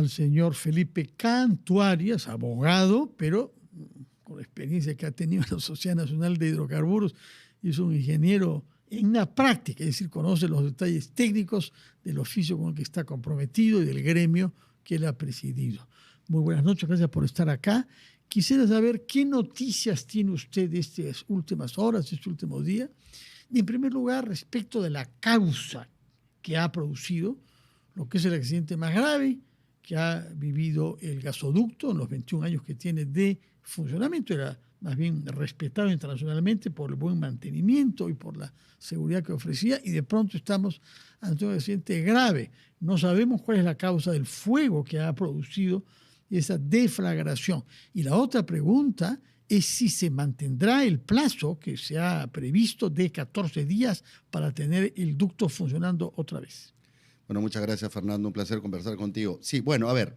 al señor Felipe Cantuarias, abogado, pero con la experiencia que ha tenido en la Sociedad Nacional de Hidrocarburos, y es un ingeniero en la práctica, es decir, conoce los detalles técnicos del oficio con el que está comprometido y del gremio que él ha presidido. Muy buenas noches, gracias por estar acá. Quisiera saber qué noticias tiene usted de estas últimas horas, de este último día. Y en primer lugar, respecto de la causa que ha producido lo que es el accidente más grave que ha vivido el gasoducto en los 21 años que tiene de funcionamiento. Era más bien respetado internacionalmente por el buen mantenimiento y por la seguridad que ofrecía, y de pronto estamos ante un accidente grave. No sabemos cuál es la causa del fuego que ha producido esa deflagración. Y la otra pregunta es si se mantendrá el plazo que se ha previsto de 14 días para tener el ducto funcionando otra vez. Bueno, muchas gracias, Fernando. Un placer conversar contigo. Sí, bueno, a ver,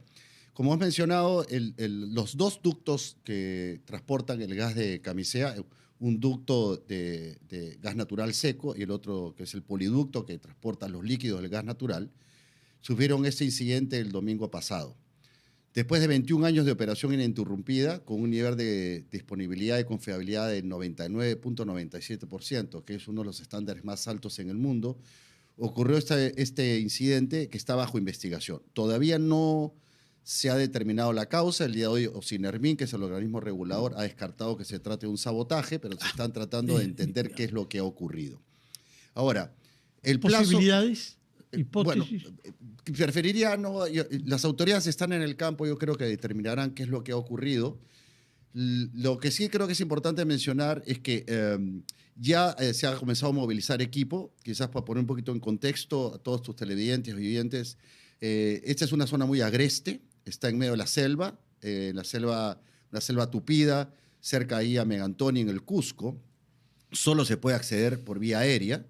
como has mencionado, los dos ductos que transportan el gas de camisea, un ducto de gas natural seco y el otro que es el poliducto que transporta los líquidos del gas natural, sufrieron este incidente el domingo pasado. Después de 21 años de operación ininterrumpida, con un nivel de disponibilidad y confiabilidad del 99.97%, que es uno de los estándares más altos en el mundo, ocurrió este incidente que está bajo investigación. Todavía no se ha determinado la causa. El día de hoy, Ocinermin, que es el organismo regulador, ha descartado que se trate de un sabotaje, pero se están tratando de entender qué es lo que ha ocurrido. Ahora, el plazo... ¿Posibilidades? ¿Hipótesis? Bueno, preferiría no... Las autoridades están en el campo, yo creo que determinarán qué es lo que ha ocurrido. Lo que sí creo que es importante mencionar es que ya se ha comenzado a movilizar equipo, quizás para poner un poquito en contexto a todos tus televidentes y oyentes. Esta es una zona muy agreste, está en medio de la selva, una selva tupida, cerca ahí a Megantoni, en el Cusco. Solo se puede acceder por vía aérea.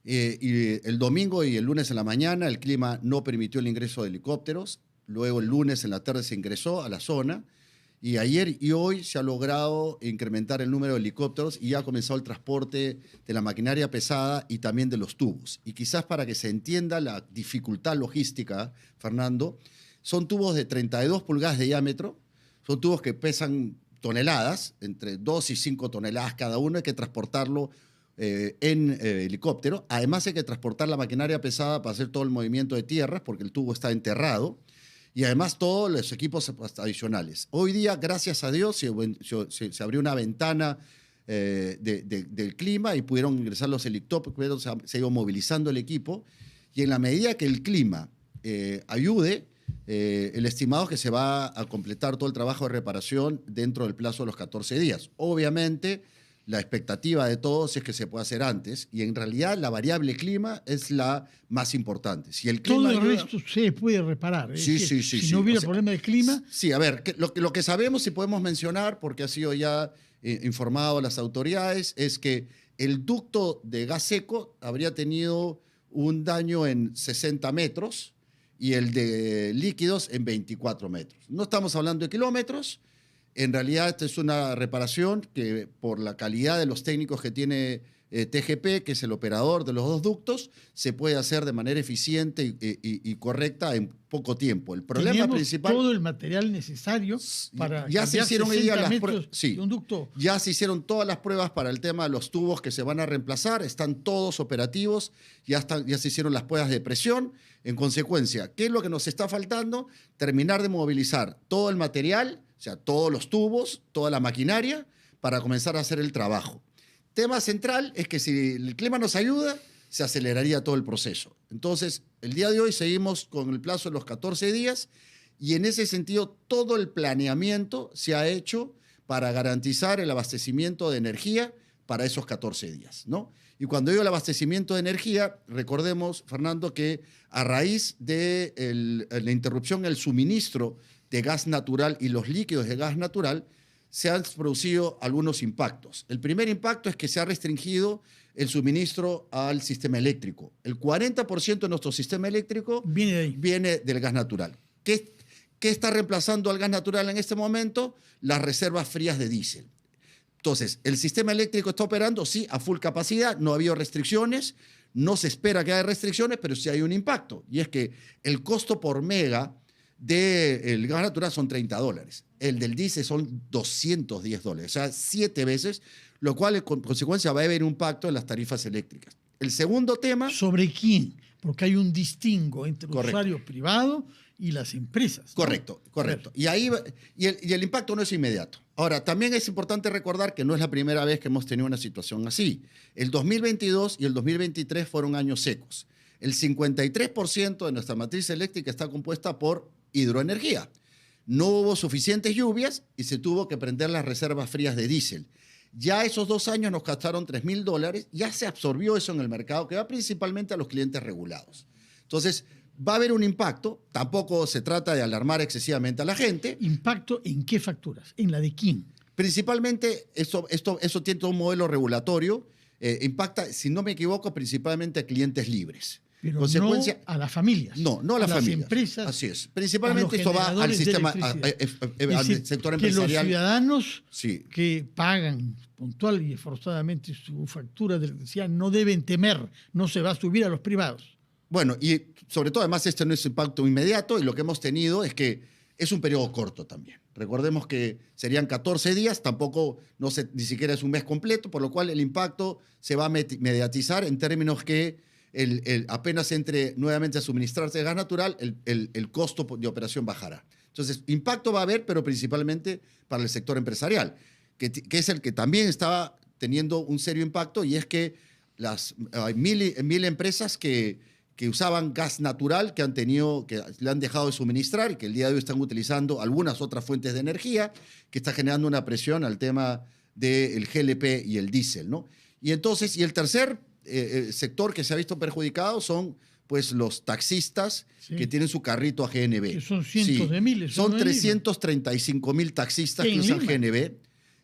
Y el domingo y el lunes en la mañana el clima no permitió el ingreso de helicópteros. Luego el lunes en la tarde se ingresó a la zona. Y ayer y hoy se ha logrado incrementar el número de helicópteros y ya ha comenzado el transporte de la maquinaria pesada y también de los tubos. Y quizás para que se entienda la dificultad logística, Fernando, son tubos de 32 pulgadas de diámetro, son tubos que pesan toneladas, entre 2 y 5 toneladas cada uno, hay que transportarlo en helicóptero. Además hay que transportar la maquinaria pesada para hacer todo el movimiento de tierras, porque el tubo está enterrado. Y además todos los equipos adicionales. Hoy día, gracias a Dios, se abrió una ventana del clima y pudieron ingresar los helicópteros, se ha ido movilizando el equipo. Y en la medida que el clima ayude, el estimado es que se va a completar todo el trabajo de reparación dentro del plazo de los 14 días. Obviamente, la expectativa de todos es que se pueda hacer antes, y en realidad la variable clima es la más importante. Si el clima todo el resto se puede reparar. Sí. Si no hubiera problema de clima... Sí, a ver, lo que sabemos y podemos mencionar, porque ha sido ya informado a las autoridades, es que el ducto de gas seco habría tenido un daño en 60 metros y el de líquidos en 24 metros. No estamos hablando de kilómetros. En realidad, esta es una reparación que, por la calidad de los técnicos que tiene TGP, que es el operador de los dos ductos, se puede hacer de manera eficiente y correcta en poco tiempo. El problema Teníamos principal... todo el material necesario para ya se hicieron 60 metros sí, de un ducto. Ya se hicieron todas las pruebas para el tema de los tubos que se van a reemplazar, están todos operativos, ya se hicieron las pruebas de presión. En consecuencia, ¿qué es lo que nos está faltando? Terminar de movilizar todo el material, o sea, todos los tubos, toda la maquinaria, para comenzar a hacer el trabajo. Tema central es que si el clima nos ayuda, se aceleraría todo el proceso. Entonces, el día de hoy seguimos con el plazo de los 14 días y en ese sentido todo el planeamiento se ha hecho para garantizar el abastecimiento de energía para esos 14 días, ¿no? Y cuando digo el abastecimiento de energía, recordemos, Fernando, que a raíz de la interrupción del suministro de gas natural y los líquidos de gas natural, se han producido algunos impactos. El primer impacto es que se ha restringido el suministro al sistema eléctrico. El 40% de nuestro sistema eléctrico viene del gas natural. ¿Qué está reemplazando al gas natural en este momento? Las reservas frías de diésel. Entonces, el sistema eléctrico está operando, sí, a full capacidad, no ha habido restricciones, no se espera que haya restricciones, pero sí hay un impacto. Y es que el costo por mega del gas natural son $30. El del diésel son $210, o sea, 7 veces, lo cual en consecuencia va a haber un impacto en las tarifas eléctricas. El segundo tema... ¿Sobre quién? Porque hay un distingo entre el Correcto. usuario privado y las empresas, ¿no? Correcto. Y el impacto no es inmediato. Ahora, también es importante recordar que no es la primera vez que hemos tenido una situación así. El 2022 y el 2023 fueron años secos. El 53% de nuestra matriz eléctrica está compuesta por hidroenergía. No hubo suficientes lluvias y se tuvo que prender las reservas frías de diésel. Ya esos 2 años nos gastaron $3.000, ya se absorbió eso en el mercado, que va principalmente a los clientes regulados. Entonces, va a haber un impacto, tampoco se trata de alarmar excesivamente a la gente. ¿Impacto en qué facturas? ¿En la de quién? Principalmente, eso tiene todo un modelo regulatorio, impacta, si no me equivoco, principalmente a clientes libres. Pero no a las familias. No a las familias. Las empresas. Así es. Principalmente eso va al sistema, al sector empresarial. Que los ciudadanos sí. que pagan puntual y esforzadamente su factura de electricidad no deben temer, no se va a subir a los privados. Bueno, y sobre todo, además, este no es impacto inmediato y lo que hemos tenido es que es un periodo corto también. Recordemos que serían 14 días, tampoco, ni siquiera es un mes completo, por lo cual el impacto se va a mediatizar en términos que apenas entre nuevamente a suministrarse gas natural, el costo de operación bajará. Entonces, impacto va a haber, pero principalmente para el sector empresarial, que es el que también estaba teniendo un serio impacto, y es que hay mil empresas que usaban gas natural, que le han dejado de suministrar y que el día de hoy están utilizando algunas otras fuentes de energía, que está generando una presión al tema del GLP y el diésel, ¿no? Y entonces, y el tercer sector que se ha visto perjudicado son pues los taxistas, sí, que tienen su carrito a GNB. Que son cientos de miles. Son 335.000 taxistas que usan GNB.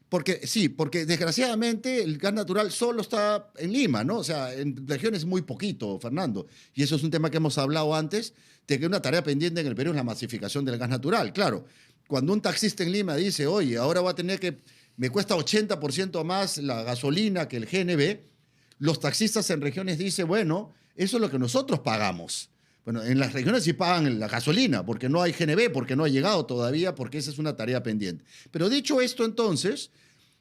Porque desgraciadamente el gas natural solo está en Lima, ¿no? O sea, en regiones muy poquito, Fernando. Y eso es un tema que hemos hablado antes, de que una tarea pendiente en el Perú es la masificación del gas natural. Claro, cuando un taxista en Lima dice, oye, ahora voy a tener me cuesta 80% más la gasolina que el GNB, los taxistas en regiones dicen, bueno, eso es lo que nosotros pagamos. Bueno, en las regiones sí pagan la gasolina, porque no hay GNB, porque no ha llegado todavía, porque esa es una tarea pendiente. Pero dicho esto, entonces,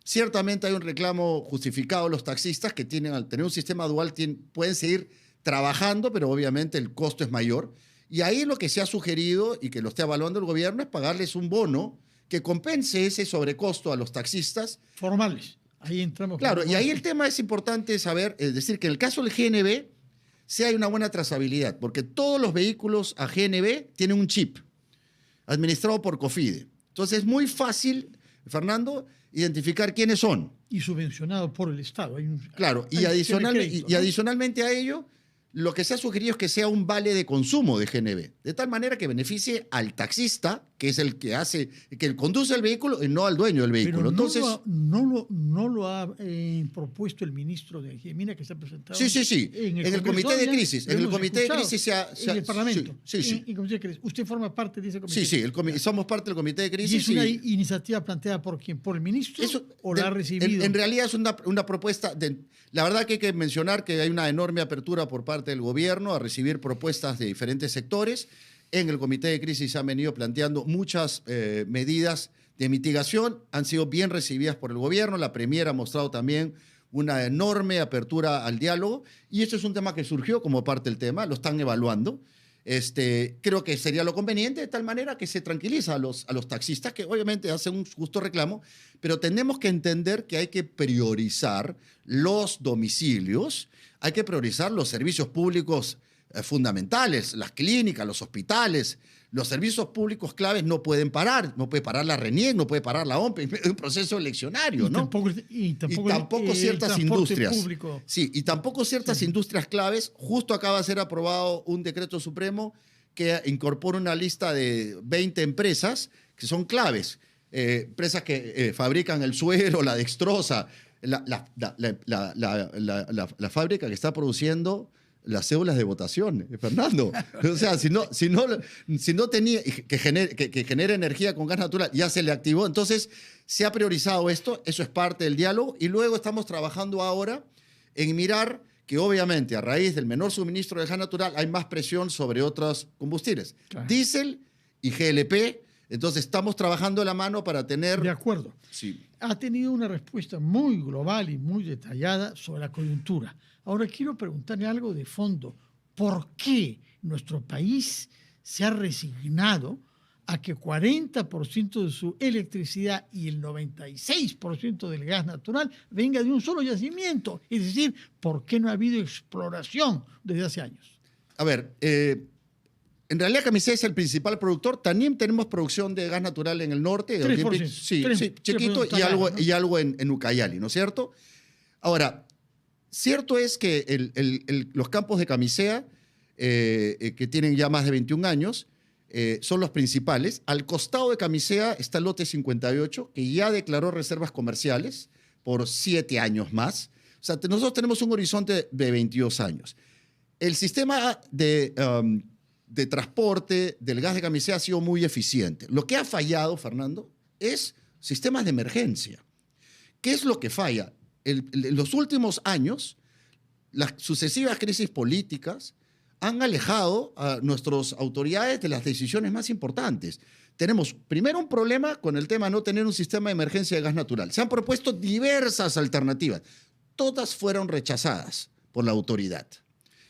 ciertamente hay un reclamo justificado. Los taxistas que al tener un sistema dual pueden seguir trabajando, pero obviamente el costo es mayor. Y ahí lo que se ha sugerido, y que lo está evaluando el gobierno, es pagarles un bono que compense ese sobrecosto a los taxistas. Formales. Ahí entramos. Claro, y ahí el tema es importante saber, es decir, que en el caso del GNB sí hay una buena trazabilidad, porque todos los vehículos a GNB tienen un chip administrado por COFIDE. Entonces es muy fácil, Fernando, identificar quiénes son. Y subvencionado por el Estado. Claro, y adicionalmente a ello, lo que se ha sugerido es que sea un vale de consumo de GNB, de tal manera que beneficie al taxista, que es el que conduce el vehículo y no al dueño del vehículo. Pero entonces, no lo ha propuesto el ministro de Energía, que se ha presentado. Sí. En el comité de crisis. En el comité de crisis en el Parlamento. Sí. En comité de crisis. ¿Usted forma parte de ese comité? Sí, somos parte del comité de crisis. ¿Y es una iniciativa planteada por quién? ¿Por el ministro? ¿La ha recibido? En realidad es una propuesta. La verdad que hay que mencionar que hay una enorme apertura por parte del gobierno a recibir propuestas de diferentes sectores. En el comité de crisis se han venido planteando muchas medidas de mitigación, han sido bien recibidas por el gobierno. La Premier ha mostrado también una enorme apertura al diálogo, y esto es un tema que surgió como parte del tema, lo están evaluando. Creo que sería lo conveniente, de tal manera que se tranquiliza a los taxistas, que obviamente hacen un justo reclamo, pero tenemos que entender que hay que priorizar los domicilios, hay que priorizar los servicios públicos fundamentales, las clínicas, los hospitales. Los servicios públicos claves no pueden parar, no puede parar la RENIEC, no puede parar la OMPE, es un proceso eleccionario, ¿no? Y tampoco ciertas industrias. Público. Sí, y tampoco ciertas industrias claves. Justo acaba de ser aprobado un decreto supremo que incorpora una lista de 20 empresas que son claves. Empresas que fabrican el suero, la dextrosa, la fábrica que está produciendo las cédulas de votación, Fernando. O sea, si no tenía, que genera energía con gas natural, ya se le activó. Entonces, se ha priorizado esto, eso es parte del diálogo, y luego estamos trabajando ahora en mirar que obviamente a raíz del menor suministro de gas natural hay más presión sobre otros combustibles, claro, diésel y GLP. Entonces estamos trabajando de la mano para tener... De acuerdo. Sí. Ha tenido una respuesta muy global y muy detallada sobre la coyuntura. Ahora quiero preguntarle algo de fondo. ¿Por qué nuestro país se ha resignado a que 40% de su electricidad y el 96% del gas natural venga de un solo yacimiento? Es decir, ¿por qué no ha habido exploración desde hace años? A ver, en realidad Camisea es el principal productor. También tenemos producción de gas natural en el norte. 3%. Sí, 3%, sí, chiquito, 3%, ¿no? y algo en Ucayali, ¿no es cierto? Ahora, cierto es que los campos de Camisea, que tienen ya más de 21 años, son los principales. Al costado de Camisea está el lote 58, que ya declaró reservas comerciales por 7 años más. O sea, nosotros tenemos un horizonte de 22 años. El sistema de transporte del gas de Camisea ha sido muy eficiente. Lo que ha fallado, Fernando, es sistemas de emergencia. ¿Qué es lo que falla? En los últimos años, las sucesivas crisis políticas han alejado a nuestras autoridades de las decisiones más importantes. Tenemos primero un problema con el tema de no tener un sistema de emergencia de gas natural. Se han propuesto diversas alternativas. Todas fueron rechazadas por la autoridad.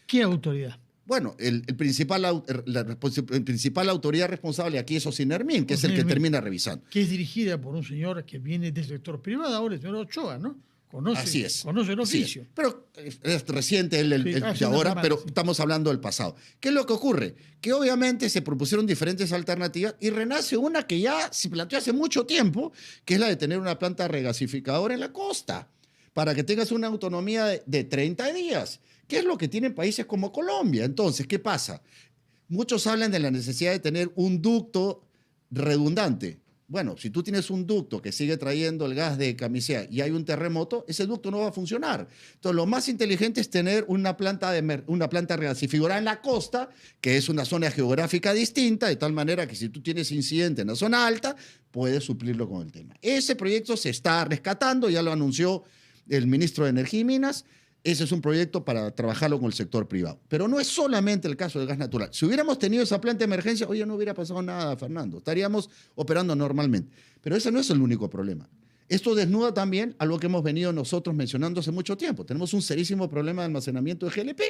¿Qué autoridad? Bueno, la principal autoridad responsable aquí es Ocinermin, que es el que termina revisando. Que es dirigida por un señor que viene del sector privado, ahora el señor Ochoa, ¿no? Así es. Conoce el oficio. Sí, pero es reciente el de ahora, pero estamos hablando del pasado. ¿Qué es lo que ocurre? Que obviamente se propusieron diferentes alternativas y renace una que ya se planteó hace mucho tiempo, que es la de tener una planta regasificadora en la costa, para que tengas una autonomía de 30 días, que es lo que tienen países como Colombia. Entonces, ¿qué pasa? Muchos hablan de la necesidad de tener un ducto redundante. Bueno, si tú tienes un ducto que sigue trayendo el gas de Camisea y hay un terremoto, ese ducto no va a funcionar. Entonces, lo más inteligente es tener una planta regasificadora en la costa, que es una zona geográfica distinta, de tal manera que si tú tienes incidente en la zona alta, puedes suplirlo con el tema. Ese proyecto se está rescatando, ya lo anunció el ministro de Energía y Minas. Ese es un proyecto para trabajarlo con el sector privado. Pero no es solamente el caso del gas natural. Si hubiéramos tenido esa planta de emergencia, hoy ya no hubiera pasado nada, Fernando. Estaríamos operando normalmente. Pero ese no es el único problema. Esto desnuda también a lo que hemos venido nosotros mencionando hace mucho tiempo. Tenemos un serísimo problema de almacenamiento de GLP.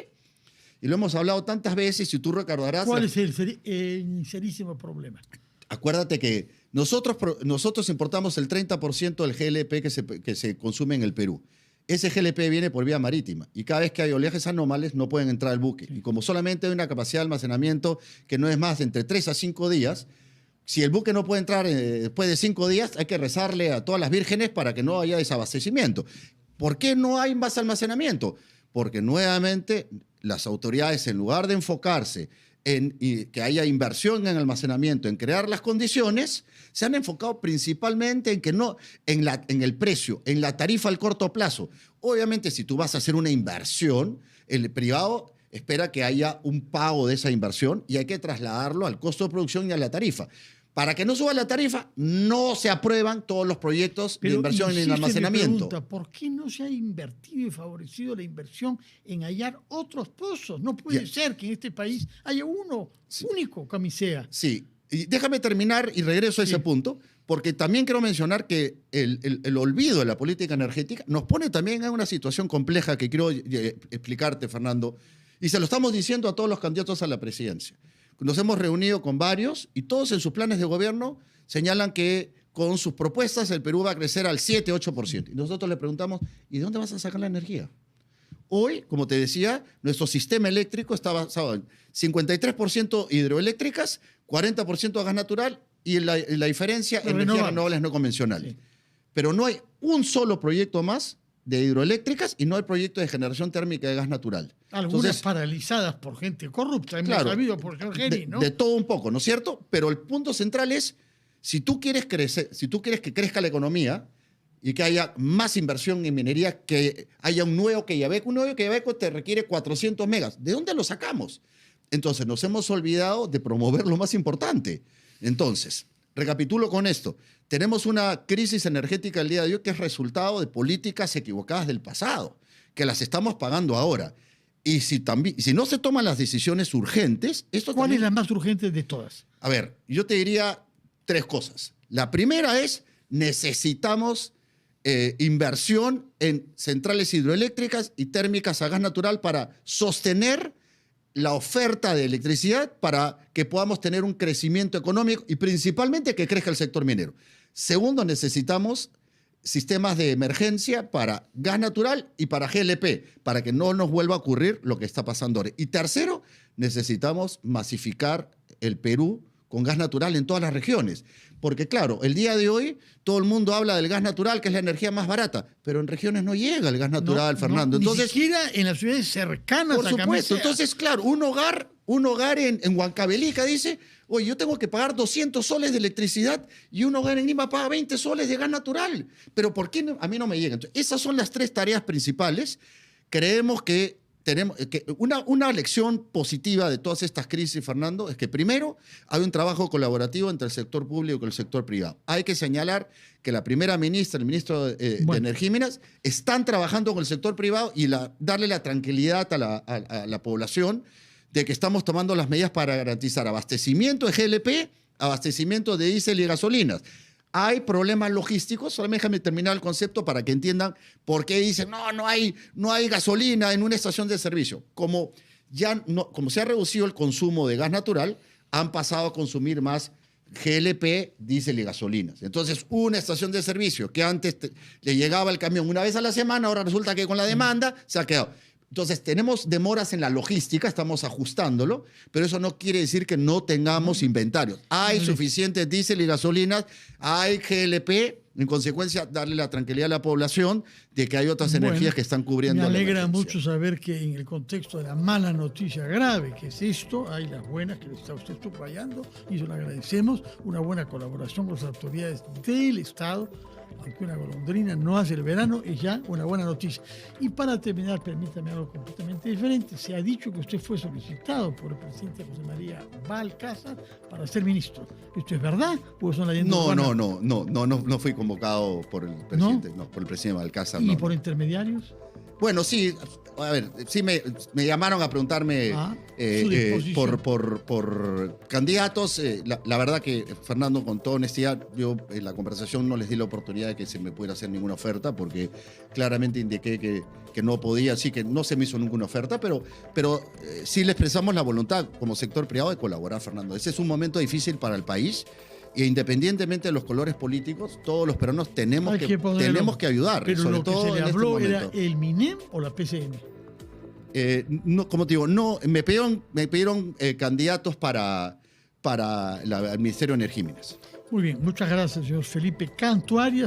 Y lo hemos hablado tantas veces, y tú recordarás... ¿Cuál es el serísimo problema? Acuérdate que nosotros importamos el 30% del GLP que se consume en el Perú. Ese GLP viene por vía marítima y cada vez que hay oleajes anormales no pueden entrar al buque. Y como solamente hay una capacidad de almacenamiento que no es más de entre 3 a 5 días, si el buque no puede entrar después de 5 días, hay que rezarle a todas las vírgenes para que no haya desabastecimiento. ¿Por qué no hay más almacenamiento? Porque nuevamente las autoridades, en lugar de enfocarse en que haya inversión en almacenamiento, en crear las condiciones, se han enfocado principalmente en el precio, en la tarifa al corto plazo. Obviamente, si tú vas a hacer una inversión, el privado espera que haya un pago de esa inversión y hay que trasladarlo al costo de producción y a la tarifa. Para que no suba la tarifa, no se aprueban todos los proyectos de inversión en almacenamiento. Pregunta, ¿por qué no se ha invertido y favorecido la inversión en hallar otros pozos? No puede ser que en este país haya uno único, Camisea. Sí, y déjame terminar y regreso a ese punto, porque también quiero mencionar que el olvido de la política energética nos pone también en una situación compleja que quiero explicarte, Fernando, y se lo estamos diciendo a todos los candidatos a la presidencia. Nos hemos reunido con varios y todos en sus planes de gobierno señalan que con sus propuestas el Perú va a crecer al 7-8%. Y nosotros le preguntamos, ¿y de dónde vas a sacar la energía? Hoy, como te decía, nuestro sistema eléctrico está basado en 53% hidroeléctricas, 40% gas natural y la diferencia en energías renovables no convencionales. Sí. Pero no hay un solo proyecto más de hidroeléctricas y no hay proyecto de generación térmica de gas natural. Algunas paralizadas por gente corrupta, hemos sabido por Jorge, ¿no? De todo un poco, ¿no es cierto? Pero el punto central es, si tú quieres crecer, si tú quieres que crezca la economía y que haya más inversión en minería, que haya un nuevo Quellaveco te requiere 400 megas. ¿De dónde lo sacamos? Entonces, nos hemos olvidado de promover lo más importante. Entonces, recapitulo con esto. Tenemos una crisis energética el día de hoy que es resultado de políticas equivocadas del pasado, que las estamos pagando ahora. Y si no se toman las decisiones urgentes... ¿Cuál es la más urgente de todas? a ver, yo te diría 3 cosas. La primera es, necesitamos inversión en centrales hidroeléctricas y térmicas a gas natural para sostener la oferta de electricidad para que podamos tener un crecimiento económico y principalmente que crezca el sector minero. Segundo, necesitamos sistemas de emergencia para gas natural y para GLP, para que no nos vuelva a ocurrir lo que está pasando ahora. Y tercero, necesitamos masificar el Perú con gas natural en todas las regiones. Porque claro, el día de hoy todo el mundo habla del gas natural, que es la energía más barata, pero en regiones no llega el gas natural, Fernando. Entonces, ni siquiera en las ciudades cercanas. por supuesto. Entonces, claro, un hogar en Huancavelica dice, oye, yo tengo que pagar 200 soles de electricidad y un hogar en Lima paga 20 soles de gas natural. Pero ¿por qué a mí no me llega? Entonces, esas son las 3 tareas principales. Creemos que tenemos una lección positiva de todas estas crisis, Fernando, es que primero hay un trabajo colaborativo entre el sector público y el sector privado. Hay que señalar que la primera ministra, el ministro de Energía y Minas, están trabajando con el sector privado y darle la tranquilidad a la población de que estamos tomando las medidas para garantizar abastecimiento de GLP, abastecimiento de diésel y gasolinas. Hay problemas logísticos, solamente déjame terminar el concepto para que entiendan por qué dicen no hay gasolina en una estación de servicio. Como se ha reducido el consumo de gas natural, han pasado a consumir más GLP, diésel y gasolinas. Entonces, una estación de servicio que antes le llegaba el camión una vez a la semana, ahora resulta que con la demanda se ha quedado. Entonces, tenemos demoras en la logística, estamos ajustándolo, pero eso no quiere decir que no tengamos inventarios. Hay suficientes diésel y gasolinas, hay GLP, en consecuencia, darle la tranquilidad a la población de que hay otras energías que están cubriendo. Me alegra mucho saber que en el contexto de la mala noticia grave que es esto, hay las buenas que está usted subrayando y se lo agradecemos, una buena colaboración con las autoridades del Estado. Aunque una golondrina no hace el verano, es ya una buena noticia. Y para terminar, permítame algo completamente diferente. Se ha dicho que usted fue solicitado por el presidente José María Balcázar para ser ministro. ¿Esto es verdad o son leyendas urbanas? No fui convocado por el presidente, no, por el presidente Balcázar. ¿Y por intermediarios? Bueno, sí, a ver, sí me llamaron a preguntarme por candidatos. La verdad que, Fernando, con toda honestidad, yo en la conversación no les di la oportunidad de que se me pudiera hacer ninguna oferta porque claramente indiqué que no podía, así que no se me hizo ninguna oferta, pero sí le expresamos la voluntad como sector privado de colaborar, Fernando. Ese es un momento difícil para el país. E independientemente de los colores políticos, todos los peruanos tenemos que ayudar. Pero sobre lo que todo se le en habló este era momento. el MINEM o la PCM. No, como te digo, no, me pidieron candidatos para el Ministerio de Energía y Minas. Muy bien, muchas gracias, señor Felipe Canto Arias.